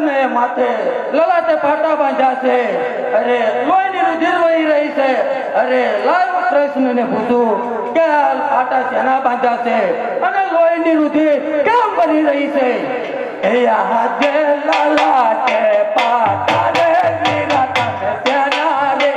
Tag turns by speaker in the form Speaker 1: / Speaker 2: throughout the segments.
Speaker 1: કૃષ્ણએ માથે લલાટે પાટા બાંધ્યા છે. અરે લોહીની રુધિર વહી રહી છે. અરે લાવ કૃષ્ણને પૂછું કે આ પાટા શેના બાંધ્યા છે અને લોહીની રુધિર કેમ વહી રહી છે? એ આજે લલાટે પાટા રે વીરા તને શેના રે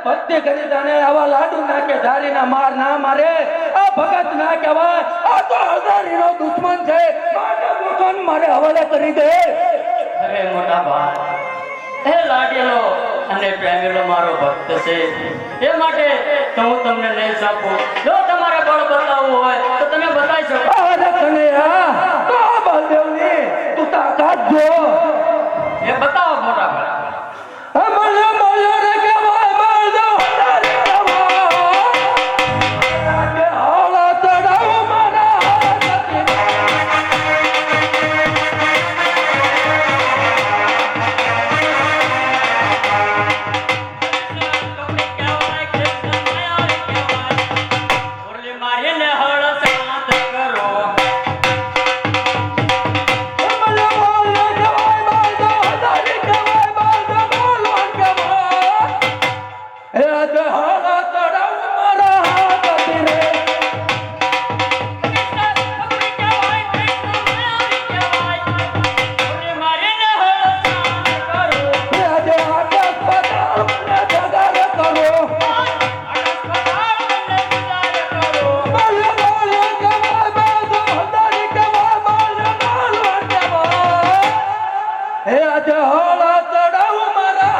Speaker 1: ભક્તિ કરી તને આવા લાડુ નાખે ધારીના માર ના મારે આ ભગત ના કહેવાય આ તો હજારીનો દુશ્મન છે માટે દુશ્મન મારે હવાલે કરી દે
Speaker 2: અરે મોટા ભાઈ એ લાડેલો અને પ્રેમેલો મારો ભક્ત છે એ માટે તો હું તમને નહીં સાપું જો તમારે બળ બતાવવું હોય તો તમે બતાવી શકો
Speaker 1: અરે કનૈયા તો બલદેવની તું તાકાત જો
Speaker 2: એ બતાવો મોટા ભાઈ
Speaker 3: મારીને હળ સાથ કરો
Speaker 1: આજે હળા ચડાવું મારા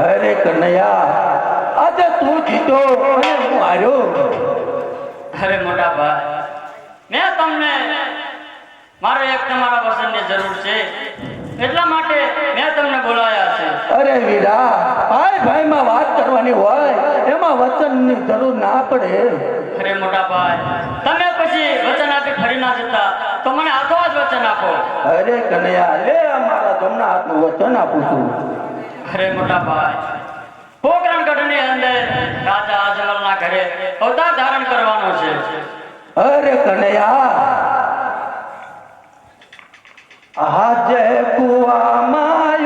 Speaker 1: અરે કનૈયા આજે તું જીતો અને હું હાર્યો.
Speaker 2: અરે મોટા ભાઈ, મેં તમને મારે એક તમારા વચનની જરૂર છે, એટલા માટે મેં તમને બોલાયા છે.
Speaker 1: અરે વીરા, ભાઈ ભાઈમાં વાત કરવાની હોય એમાં વચનની જરૂર ના પડે.
Speaker 2: અરે મોટા ભાઈ, તમે પછી વચન આપી ફરી ના જતા તો મને હાથો જ વચન આપો.
Speaker 1: અરે કનૈયા, લે અમારા જમણા હાથનું વચન આપું છું.
Speaker 2: અરે મોટા ભાઈ, પોકરણગઢની અંદર રાજા અજમલના ઘરે અવતાર ધારણ કરવાનો છે.
Speaker 1: અરે કનૈયા, આજે કુવામાં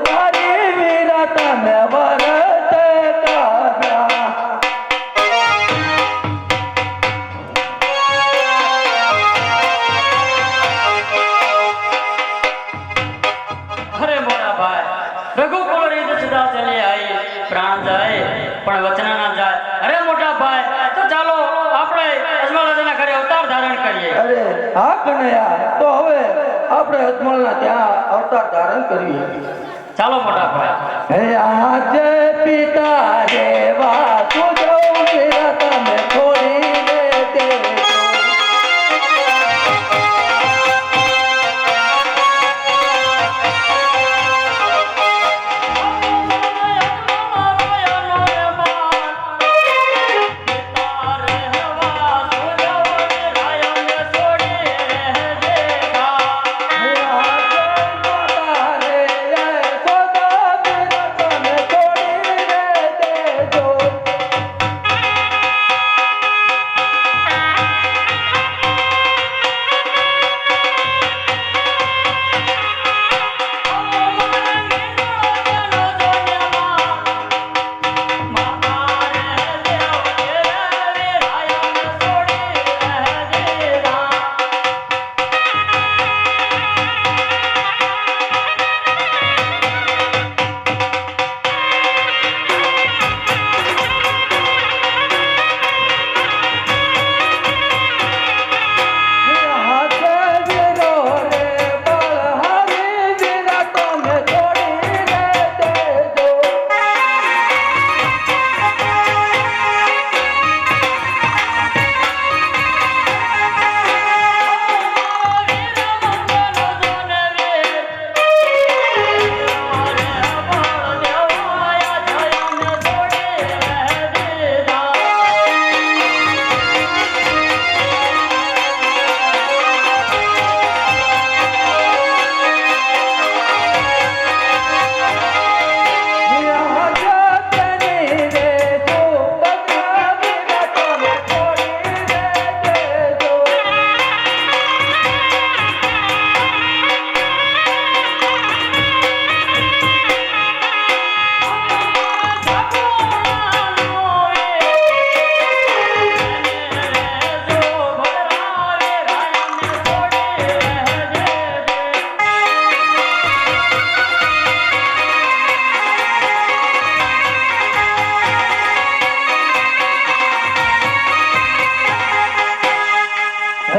Speaker 1: તારી વીરા તમે વરત કર્યા.
Speaker 2: અરે મોટા ભાઈ, રઘુકુળ રીત સદા ચલી આવી, પ્રાણ જાય પણ વચન ના જાય. અરે મોટા ભાઈ, તો ચાલો આપણે અજમલ રાજાના ઘરે અવતાર ધારણ કરીએ.
Speaker 1: અરે હા કનૈયા, તો હવે આપણે અજમલના ત્યાં અવતાર ધારણ કરીએ.
Speaker 2: ચાલો મોટા ભાઈ.
Speaker 1: હે આજે પિતા દેવા તુજો વીરા તમે છોડી દે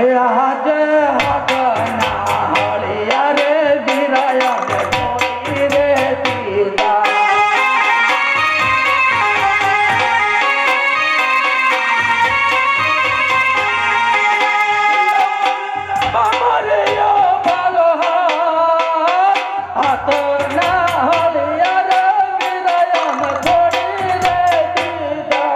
Speaker 1: હે આજે હાથના હળિયા રે વિરાયા ને કોઈ રે દીધા અમારે યો ભાલો હાથના હળિયા રે વિરાયા ને કોઈ રે દીધા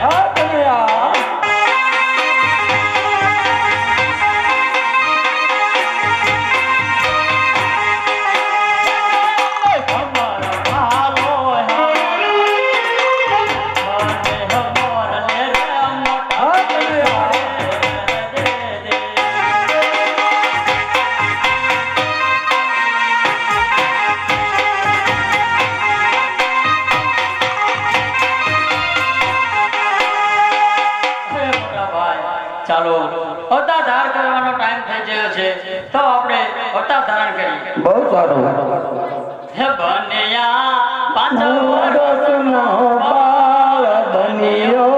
Speaker 1: આ કન્યા આ કન્યા
Speaker 2: ચાલો અવતાર ધારણ કરવાનો ટાઈમ થઈ ગયો છે તો આપણે અવતાર ધારણ કરીએ
Speaker 1: બહુ સારું
Speaker 2: હે બન્યા પાંચમ
Speaker 1: રસનો બાળ બન્યો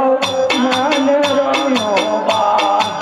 Speaker 1: માનવનો બાળ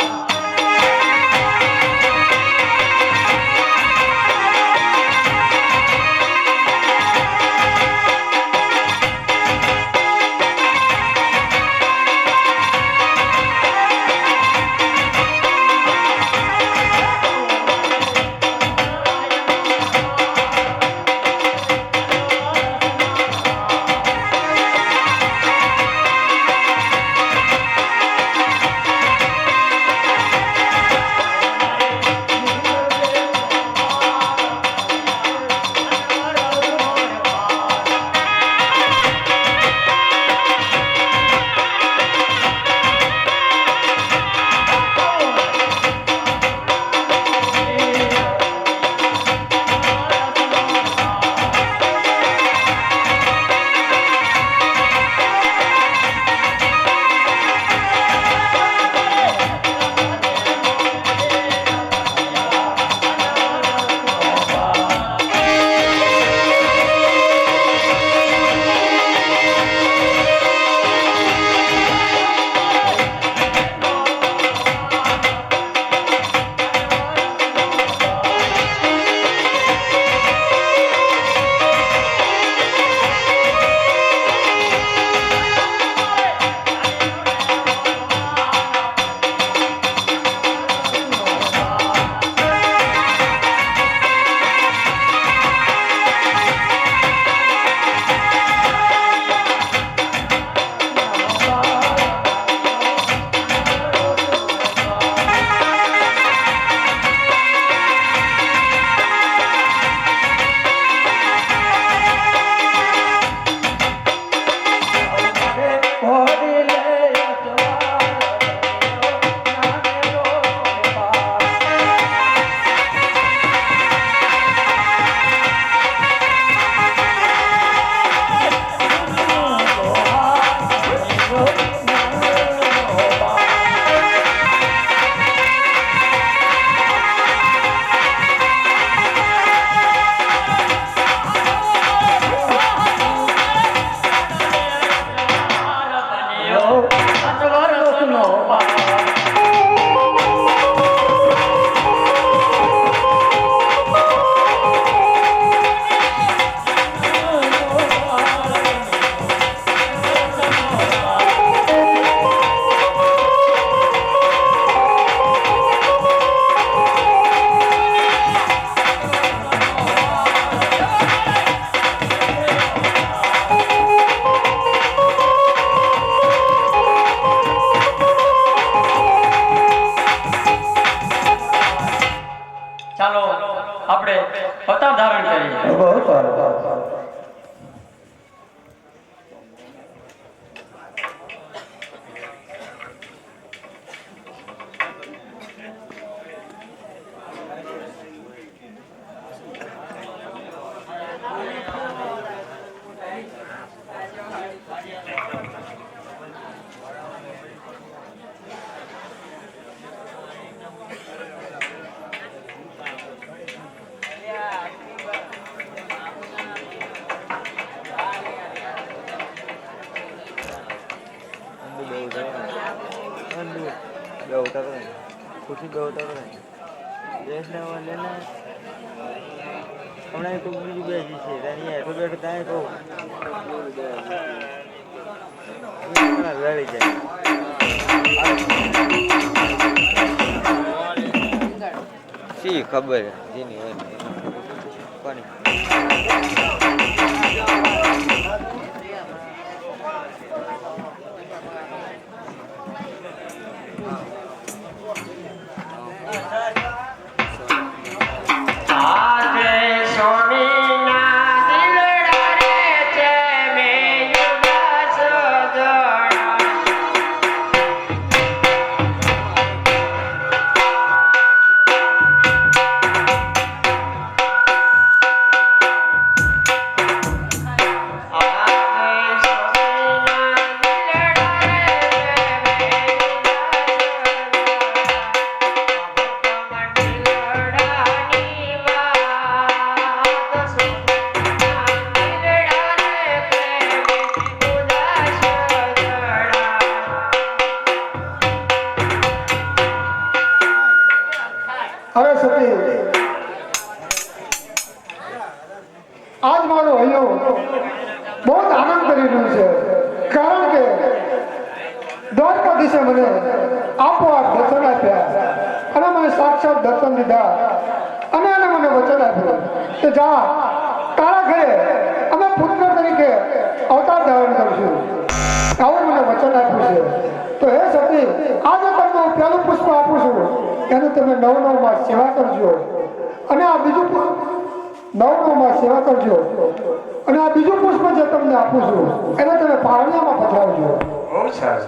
Speaker 2: આપણે અવતાર ધારણ કરીએ.
Speaker 1: બહુ સારું.
Speaker 3: બે ઉતારો ને ખુશી બે ઉતારો ને દેશને લેને હમણાં તો બીજું બેસી છે ત્યાં હેઠો બેઠો ત્યાં કહું લડી જાય શી ખબર જેની હોય ને કોની
Speaker 4: હવે સતી આજ મારો હૈયો બહુ આનંદ કરી રહ્યું છે કારણ કે દ્વારકાધીશે મને આપોઆપ દર્શન આપ્યા અને મને સાક્ષાત દર્શન દીધા અને એને મને વચન આપ્યું કે જા તારા ઘરે અમે પુત્ર તરીકે અવતાર ધારણ કરશું આવું મને વચન આપ્યું છે તો હે સતી આજે તમને હું પહેલું પુષ્પ આપું છું એનું તમે નવ માં સેવા કરજો અને આ બીજું નવ માં સેવા કરજો અને આ બીજું પુષ્પ જે તમને આપું છું એને તમે પારણિયામાં પધરાવજો.
Speaker 5: બહુ સરસ.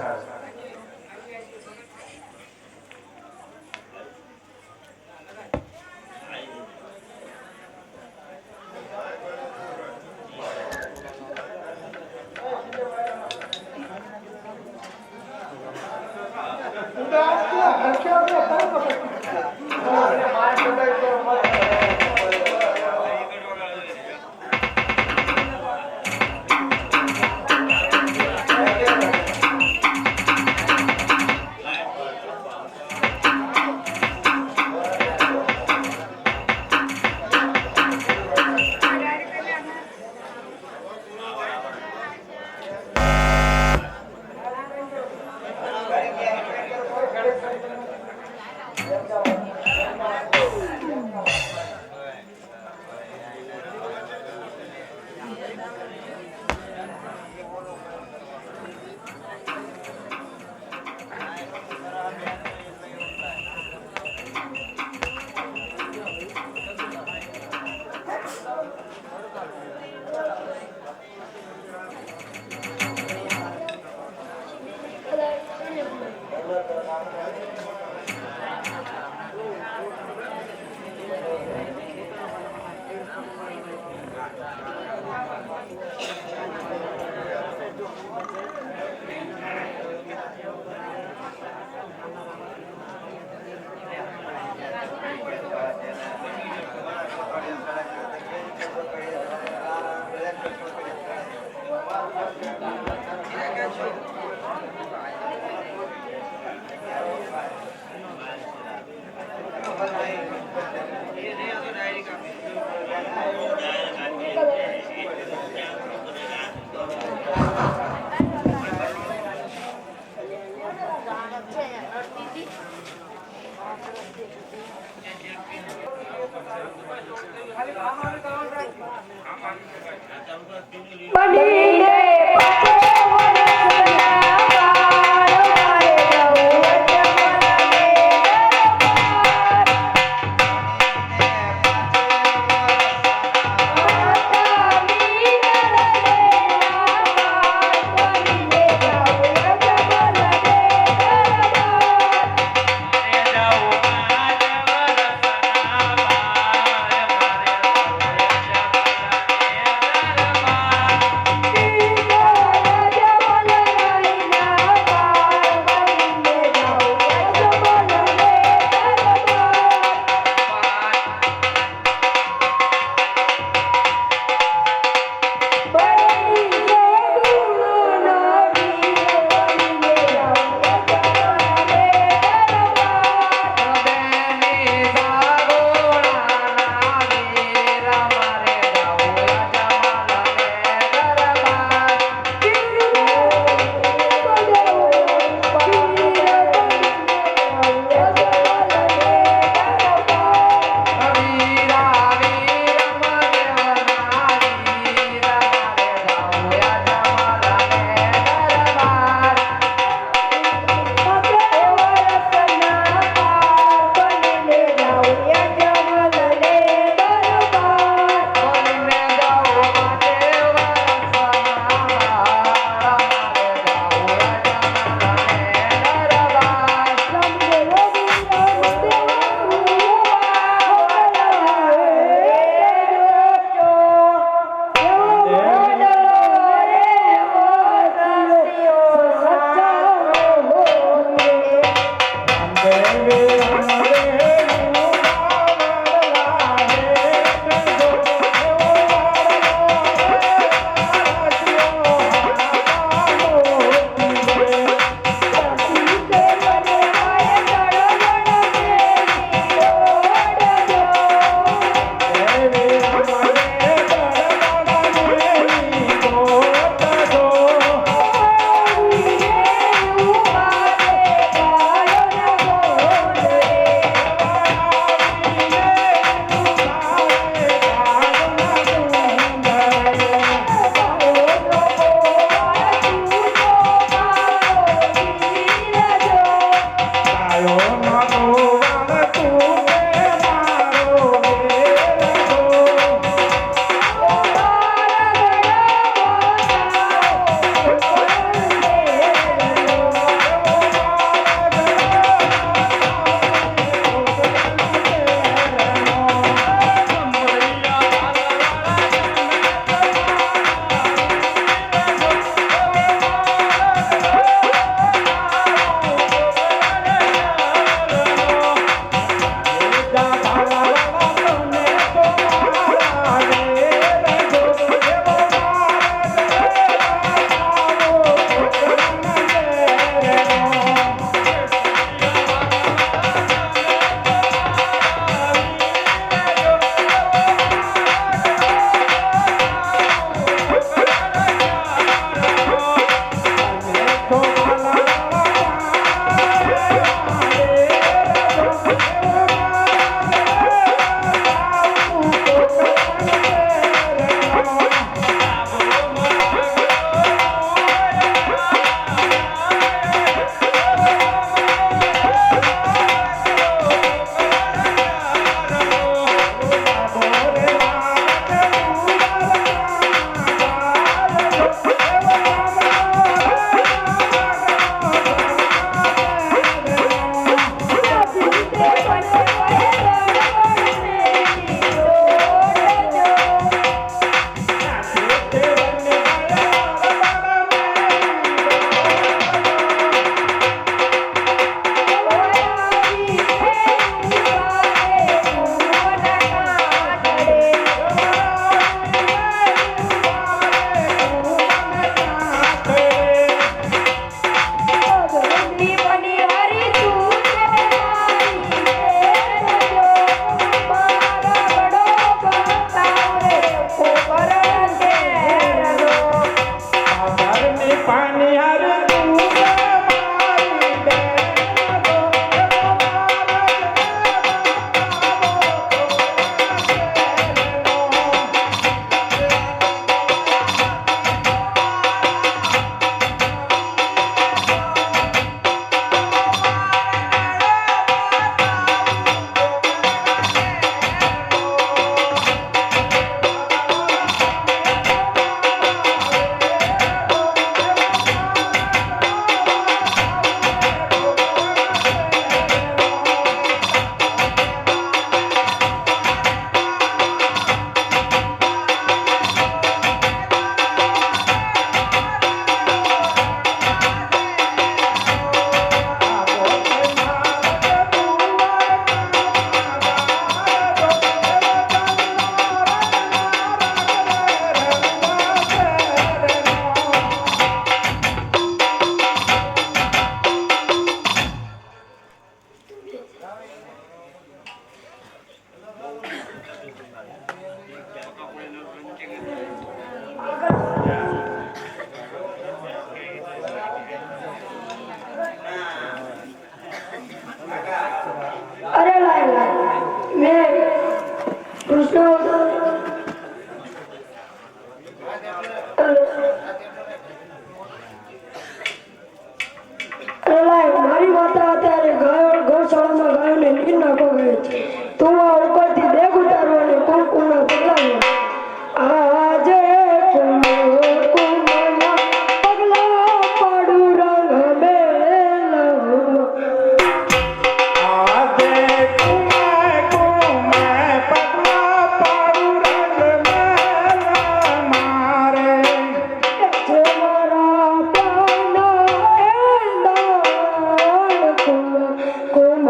Speaker 5: કુમ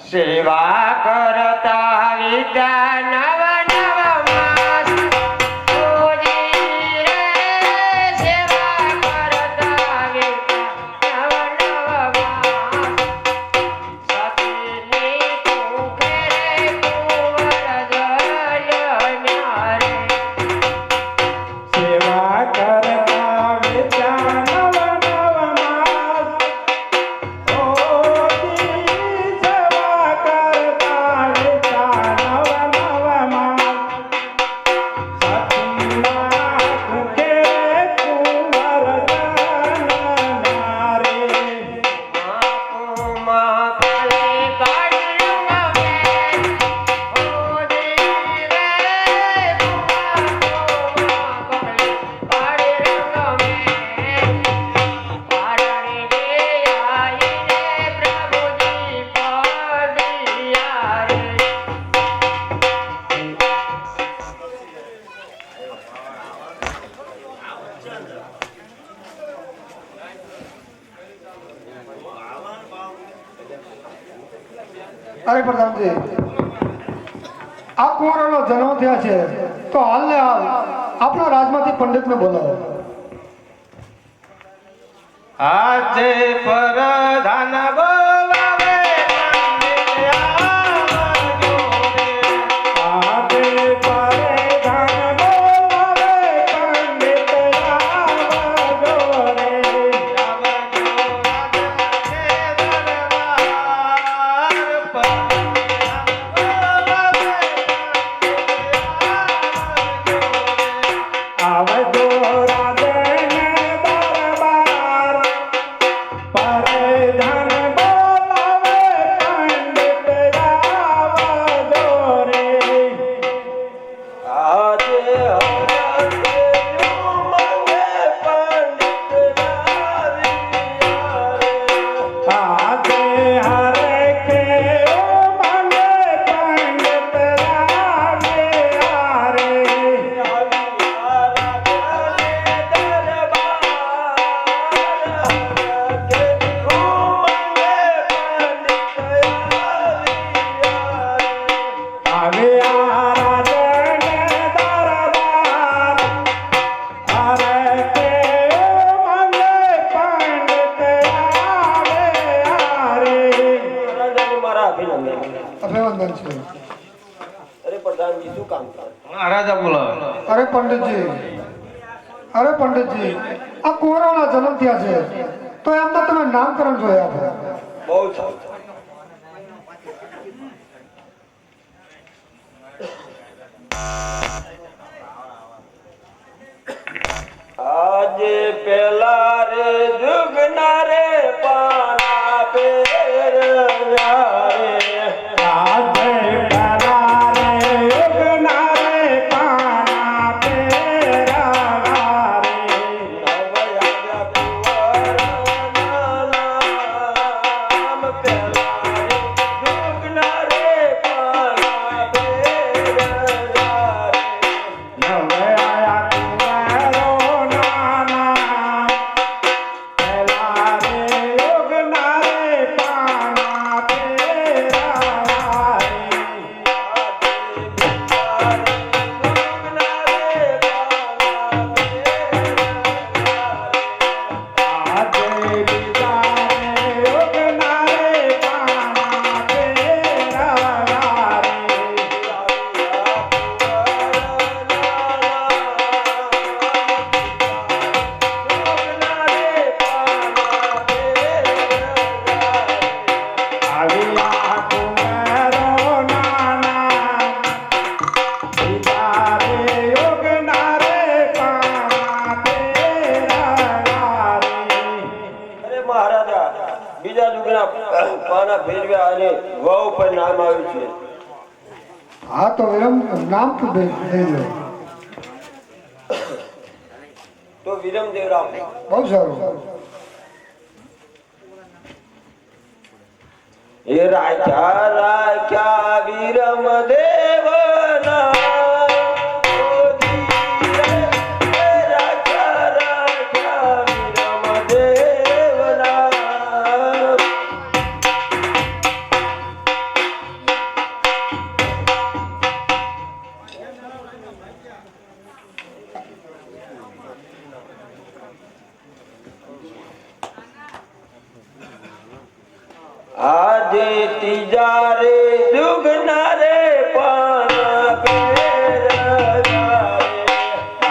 Speaker 5: સેવા કરતા વિદ્યા નવ નવ માસ પૂજી રે સેવા કરતા વિદ્યા નવ નવ માસ સતીની કુખે રે કુંવર ધર્યા રે
Speaker 6: સેવા કરતા વિદ્યા નવ નવ માસ સેવા કરતા વિદ્યા નવ નવ માસ સતીના કુખે કુંવર ધર્યા રે
Speaker 5: મા પલે કાઢલું મે પૂજી રે કુંવર પલે કાઢલું મે પારણી રે આઈને પ્રભુજી પડિયા રે
Speaker 4: અરે પ્રધાનજી આ કુંવરોનો જન્મ થયા છે તો હાલને હાલ આપણા રાજમાંથી પંડિતને બોલાવો.
Speaker 3: આજે પરધાન બોલાવે પંડિત આવજો રે.
Speaker 6: આજે પરધાન બોલાવે પંડિત આવજો રે
Speaker 3: આવજો રાજાને દરબાર પરધાન બોલાવે
Speaker 6: આવજો રાજને દરબાર પરધાન બોલાવે પંડિત આવજો રે
Speaker 3: આજે હરતે મંગે પંડિત આવ્યા રે.
Speaker 6: આજે હરે કે મને પંડિત આવ્યા રે આવ્યા રાજને દરબાર હરે કે મને પંડિત આવ્યા રે
Speaker 4: અભિનંદન છે.
Speaker 3: રાજા બોલાવે.
Speaker 4: અરે પંડિતજી આ કુંવરોના જન્મ થયા છે તો એમના તમે નામકરણ જોયા છે.
Speaker 3: બહુ સારું. આજે પેલા રે જુગના રે પાના પેરવ્યા રે.
Speaker 6: આજે પેલા રે યુગના રે પાના પેરાવા રે
Speaker 3: નવયાજા કુંવરના નામ પેલા રે જુગના રે પાના પેરવ્યા રે.
Speaker 6: નવે આયા કુંવારો નાના પેલા રે યુગના રે પાના પેરાવા રે આજે બીજા રે યુગના રે પાના પેરાવા રે આવ્યા કુંવારો નાના બીજા રે યુગના રે પાના પેરાવા રે
Speaker 7: અરે મહારાજા બીજા દુગના પાના ફેરવ્યા અને વહુ પર નામ આવ્યું છે.
Speaker 4: હા તો વિરમ નામ તો દઈ દો.
Speaker 7: તો વિરમદેવ રામ.
Speaker 4: બહુ સારું.
Speaker 7: એ રાખ્યા રાખ્યા વિરમદેવ ના ત્રીજા રે દુગના રે પાના ફેરવ્યા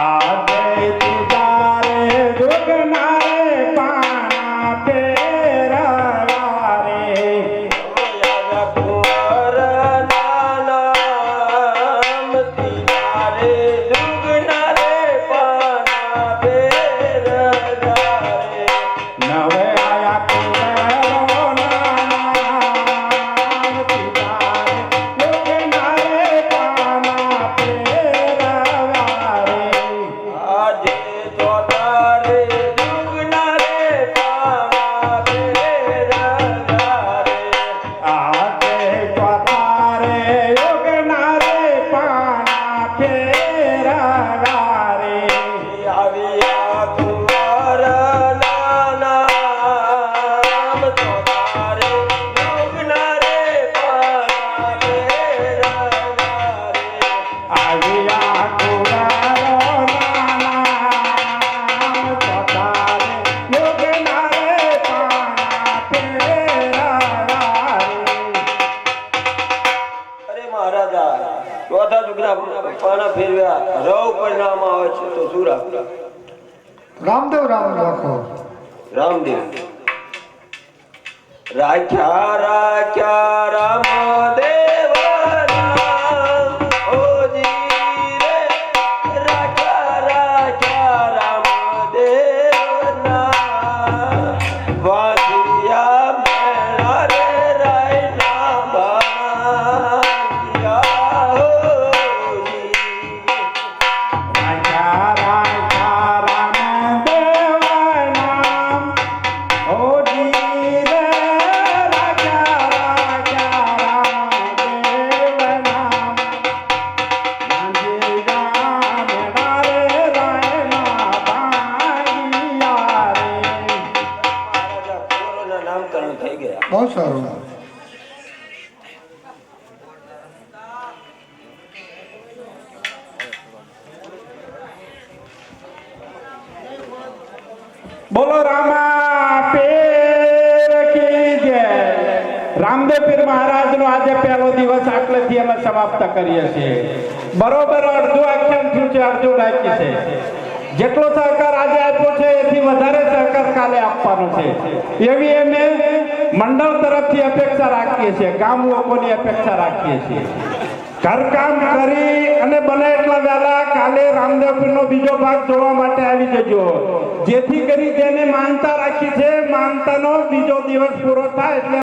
Speaker 6: આજે તુજા રે જોગના રે પાના ફેરવ્યા રે
Speaker 7: યાદ કુંવર નામ ત્રીજા રે દુગના રે પાના ફેરવ્યા રે
Speaker 6: નવે આયા કુંવરો નામ તુજા રે જોગના રે પાના ફેરવ્યા રે
Speaker 7: આજે ચોથા રે દુગના રે પાના ફેરવ્યા રે
Speaker 6: આજે ચોથારે યોગના રે પાના ફેરવ્યા રે
Speaker 7: આવ્યા કુંવર નામ ચોથા રે દુગના રે પાના ફેરવ્યા રે
Speaker 6: આવ્યા કુંવરો નામ ચોથારે યોગના રે પાના ફેરવ્યા રે
Speaker 7: અરે મહારાજા ચોથા દુગના પાના ફેરવ્યા રવ પરિણામ આવે છે તો શું રાખતા
Speaker 4: રામદેવ રામ રાખો
Speaker 7: રામદેવ રાખ્યા રાખ્યા રામદેવ નામ ઓજી રે રાખ્યા રાખ્યા રામદેવ નામ વાંધિયા મેળા રે રાય નામ ભાંગ્યા હોજી
Speaker 6: રાજા રાજા રામદેવ નામ ઓજી રે રાજા રાજા રામદેવ નામ ગાંધીયા મેળા રે રાયના ભાંગ્યા રે
Speaker 7: મહારાજા કુંવરોના નામકરણ થઈ ગયા
Speaker 4: બહુ સારું
Speaker 6: બોલો રામા પીર કી જય રામદેવ પીર મહારાજનો આજે પહેલો દિવસ આટલેથી અમે સમાપ્ત કરીએ છીએ બરોબર અડધું આખ્યાન થયું છે અડધું બાકી છે જેટલો સહકાર આજે આપ્યો છે એથી વધારે સહકાર કાલે આપવાનો છે એવી અમે મંડળ તરફથી અપેક્ષા રાખીએ છીએ ગામ લોકોની અપેક્ષા રાખીએ છીએ ઘરકામ કરી અને બને એટલા વહેલા કાલે રામદેવ પીરનો બીજો ભાગ જોવા માટે આવી જજો જેથી કરી જેને માનતા રાખી છે માનતાનો બીજો દિવસ પૂરો થાય એટલે